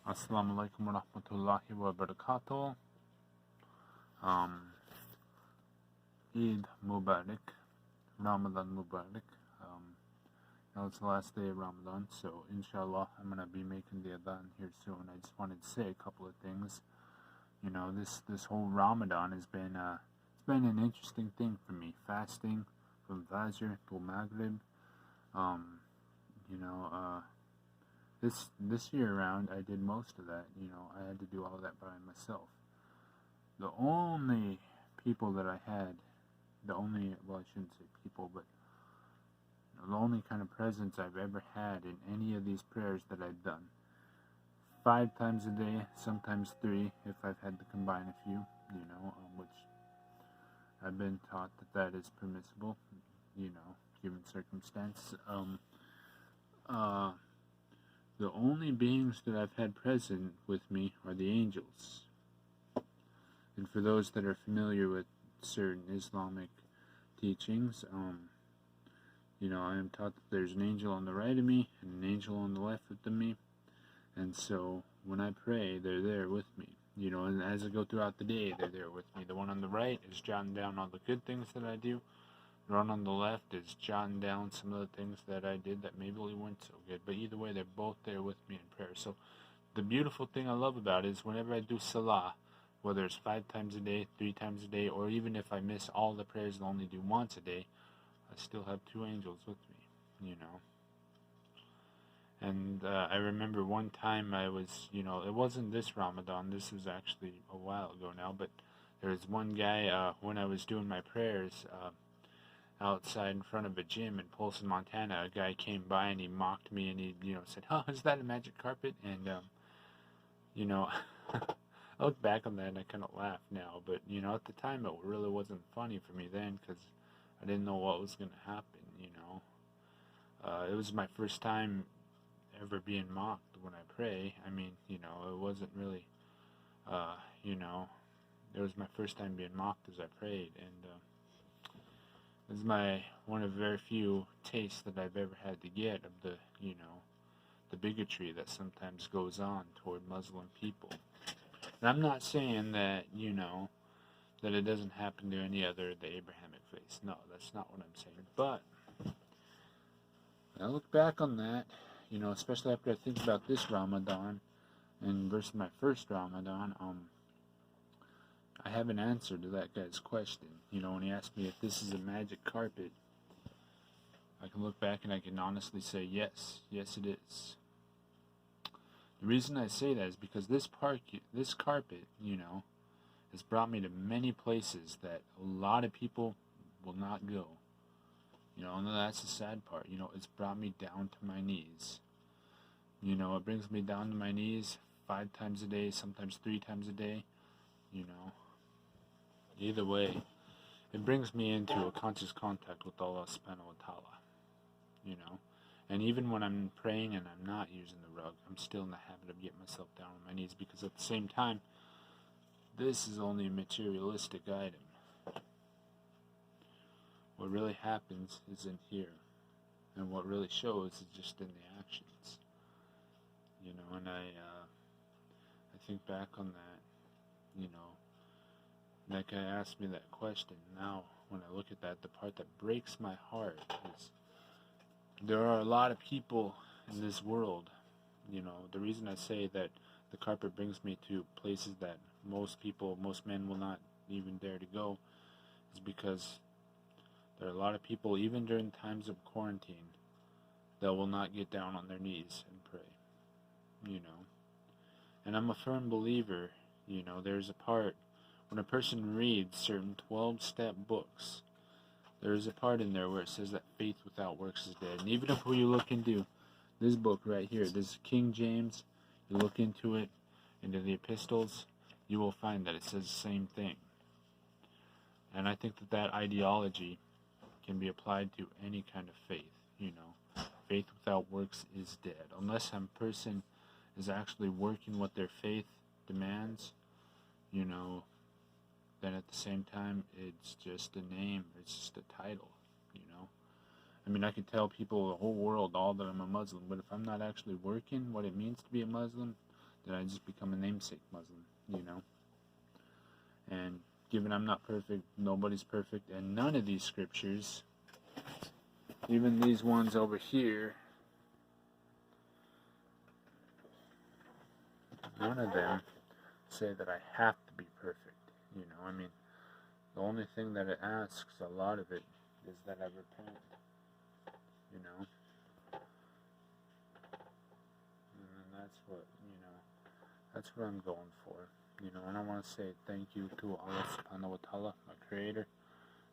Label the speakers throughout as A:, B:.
A: Assalamu alaikum wa rahmatullahi wa barakatuh. Um, Eid Mubarak, Ramadan Mubarak. It's the last day of Ramadan, so inshallah I'm gonna be making the adhan here soon. I just wanted to say a couple of things. This whole Ramadan has been it's been an interesting thing for me. Fasting from Fajr till Maghrib. Um, you know, uh, this year around, I did most of that. I had to do all that by myself. The only people that I had, well, I shouldn't say people, but the only kind of presence I've ever had in any of these prayers that I've done, 5 times a day, sometimes 3 if I've had to combine a few, which I've been taught that is permissible, given circumstance. The only beings that I've had present with me are the angels. And for those that are familiar with certain Islamic teachings, I am taught that there's an angel on the right of me and an angel on the left of me. And so when I pray, they're there with me. And as I go throughout the day, they're there with me. The one on the right is jotting down all the good things that I do. The one on the left is jotting down some of the things that I did that maybe weren't so good. But either way, they're both there with me in prayer. So the beautiful thing I love about it is whenever I do salah, whether it's 5 times a day, 3 times a day, or even if I miss all the prayers and only do once a day, I still have 2 angels with me, And I remember one time I was, it wasn't this Ramadan, this was actually a while ago now, but there was one guy, when I was doing my prayers, outside in front of a gym in Polson, Montana, a guy came by and he mocked me and he, said, "Oh, is that a magic carpet?" And, I look back on that and I kind of laugh now, but, at the time it really wasn't funny for me then because I didn't know what was going to happen, It was my first time ever being mocked when I pray. I mean, it wasn't really, it was my first time being mocked as I prayed, and it was one of very few tastes that I've ever had to get of the bigotry that sometimes goes on toward Muslim people. And I'm not saying that, that it doesn't happen to any other of the Abrahamic faiths. No, that's not what I'm saying. But when I look back on that, especially after I think about this Ramadan and versus my first Ramadan, I have an answer to that guy's question. When he asked me if this is a magic carpet, I can look back and I can honestly say yes it is. The reason I say that is because this carpet, has brought me to many places that a lot of people will not go. And that's the sad part. It's brought me down to my knees. It brings me down to my knees 5 times a day, sometimes 3 times a day. Either way, it brings me into a conscious contact with Allah subhanahu wa ta'ala. And even when I'm praying and I'm not using the rug, I'm still in the habit of getting myself down on my knees because at the same time, this is only a materialistic item. What really happens is in here, and what really shows is just in the actions. And I think back on that, that guy asked me that question. Now, when I look at that, the part that breaks my heart is there are a lot of people in this world. The reason I say that the carpet brings me to places that most men will not even dare to go is because there are a lot of people, even during times of quarantine, that will not get down on their knees and pray. And I'm a firm believer, there's a part, when a person reads certain 12-step books, there's a part in there where it says that faith without works is dead. And even if you look into this book right here, this is King James, you look into it, into the epistles, you will find that it says the same thing. And I think that ideology can be applied to any kind of faith, Faith without works is dead. Unless some person is actually working what their faith demands, then at the same time, it's just a name, it's just a title, I mean, I could tell people, the whole world, all that I'm a Muslim, but if I'm not actually working what it means to be a Muslim, Did I just become a namesake Muslim, you know? And given I'm not perfect, nobody's perfect, and none of these scriptures, even these ones over here, none of them say that I have to be perfect, you know? I mean, the only thing that it asks, a lot of it, is that I repent, you know? And that's what, you know, that's what I'm going for, you know? And I want to say thank you to Allah subhanahu wa ta'ala, my creator,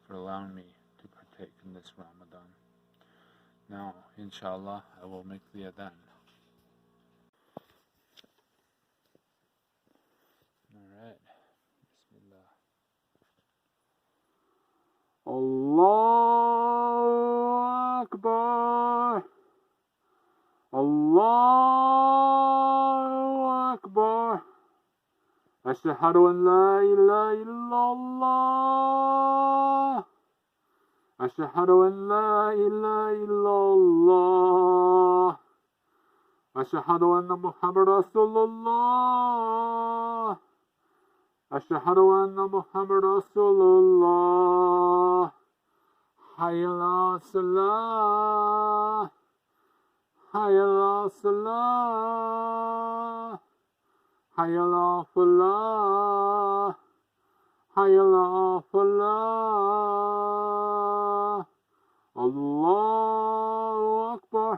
A: for allowing me to partake in this Ramadan. Now, inshallah, I will make the adhan. Alright. Bismillah. Allahu Akbar. Allahu Akbar. Ashhadu an la ilaha illallah. Ashhadu an la ilaha illallah. Ashhadu anna Muhammad Rasulullah. Ashhadu anna Muhammad Rasulullah. Hayya ala salah. Hayya ala salah. Hayya ala falah. Hayya ala falah. Allahu Akbar.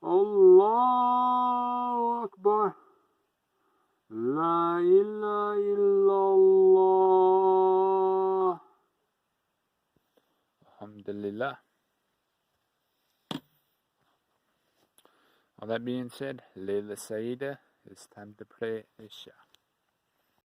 A: Allahu Akbar. La ilaha illallah. Alhamdulillah. All that being said, Layla Saida, it's time to pray Isha.